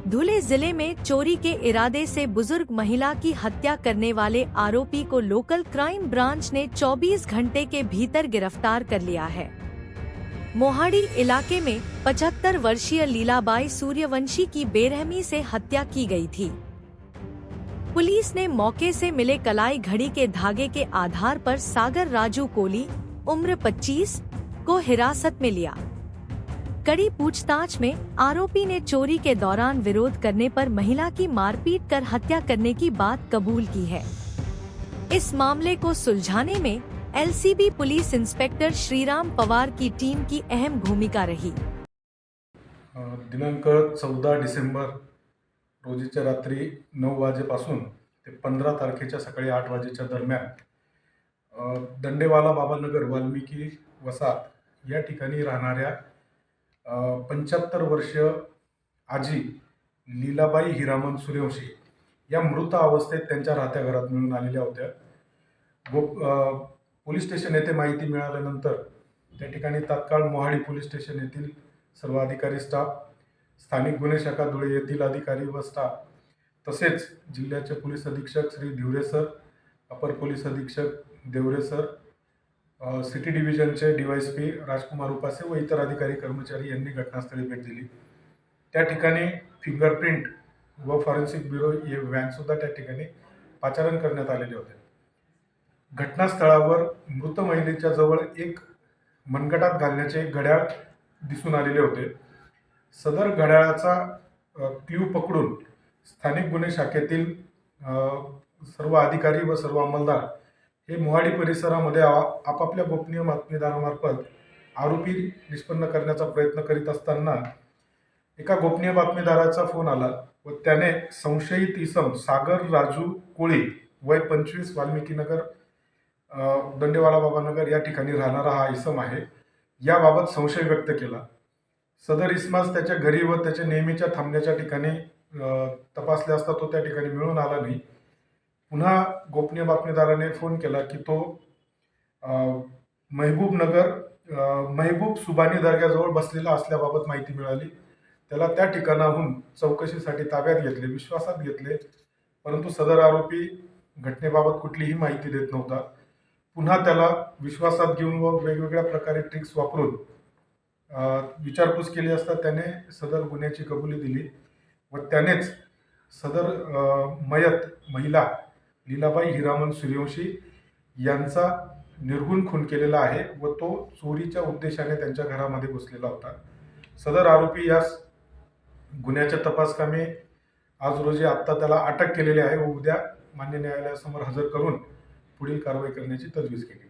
धुले जिले में चोरी के इरादे से बुजुर्ग महिला की हत्या करने वाले आरोपी को लोकल क्राइम ब्रांच ने 24 घंटे के भीतर गिरफ्तार कर लिया है। मोहाड़ी इलाके में 75 वर्षीय लीलाबाई सूर्यवंशी की बेरहमी से हत्या की गई थी। पुलिस ने मौके से मिले कलाई घड़ी के धागे के आधार पर सागर राजू कोली उम्र 25 को हिरासत में लिया। कड़ी पूछताछ में आरोपी ने चोरी के दौरान विरोध करने पर महिला की मारपीट कर हत्या करने की बात कबूल की है। इस मामले को सुलझाने में LCB police inspector Shriram Pawar की टीम की अहम भूमिका रही। दिनांक 14 डिसेंबर रोजीच्या रात्री 9 वाजेपासून ते 15 तारखेच्या सकाळी 8 वाजेच्या दरम्यान दंडेवाला बाबानगर वाल्मिकी वसाहत या ठिकाणी राहणाऱ्या 75 वर्षीय आजी लीलाबाई हिरामन सूर्यवंशी या मृत अवस्थेत त्यांच्या राहत्या घरात मिळून आलेल्या होत्या। पोलीस स्टेशन येथे माहिती मिळाल्यानंतर त्या ठिकाणी तात्काळ मोहाडी पोलीस स्टेशन येथील सर्व अधिकारी स्टाफ, स्थानिक गुन्हे शाखा धुळे येथील अधिकारी व स्टाफ तसेच जिल्ह्याचे पोलीस अधीक्षक श्री धिवरे सर, अपर पोलीस अधीक्षक देवरे सर, सिटी डिव्हिजनचे डीवायएसपी राजकुमार उपासे व इतर अधिकारी कर्मचारी यांनी घटनास्थळी भेट दिली। त्या ठिकाणी फिंगरप्रिंट व फॉरेन्सिक ब्युरो हे व्हॅन सुद्धा त्या ठिकाणी पाचारण करण्यात आलेले होते। घटनास्थळावर मृत महिलेच्या जवळ एक मनगटात घालण्याचे घड्याळ दिसून आलेले होते। सदर घड्याळाचा क्ल्यू पकडून स्थानिक गुन्हे शाखेतील सर्व अधिकारी व सर्व अंमलदार हे मोहाडी परिसरामध्ये आपापल्या गोपनीय बातमीदारामार्फत आरोपी निष्पन्न करण्याचा प्रयत्न करीत असताना एका गोपनीय बातमीदाराचा फोन आला व त्याने संशयित इसम सागर राजू कोळी वय 25 वाल्मिकीनगर दंडेवाला बाबानगर या ठिकाणी राहणारा हा इसम आहे याबाबत संशय व्यक्त केला। सदर इसमास त्याच्या घरी व त्याच्या नेहमीच्या थांबण्याच्या ठिकाणी तपासले असता तो त्या ठिकाणी मिळून आला नाही। पुन्हा गोपनीय बातमीदाराने फोन केला की तो महबूब सुबानी दर्ग्याजवळ बसलेला असल्याबाबत माहिती मिळाली। त्याला त्या ठिकाणाहून चौकशीसाठी ताब्यात घेतले, विश्वासात घेतले, परंतु सदर आरोपी घटनेबाबत कुठलीही माहिती देत नव्हता। पुन्हा त्याला विश्वासात घेऊन व वेगवेगळ्या प्रकारे ट्रिक्स वापरून विचारपूस केली असता त्याने सदर गुन्ह्याची कबुली दिली व त्यानेच सदर मयत महिला लीलाबाई हिरामन सूर्यवंशी यांचा निर्गुण खून केलेला आहे व तो चोरीच्या उद्देशाने त्यांच्या घरामध्ये घुसलेला होता। सदर आरोपी यास गुन्ह्याच्या तपासकामी आज रोजी आत्ता त्याला अटक केलेली आहे व उद्या मान्य न्यायालयासमोर हजर करून पुढील कारवाई करण्याची तजवीज केली।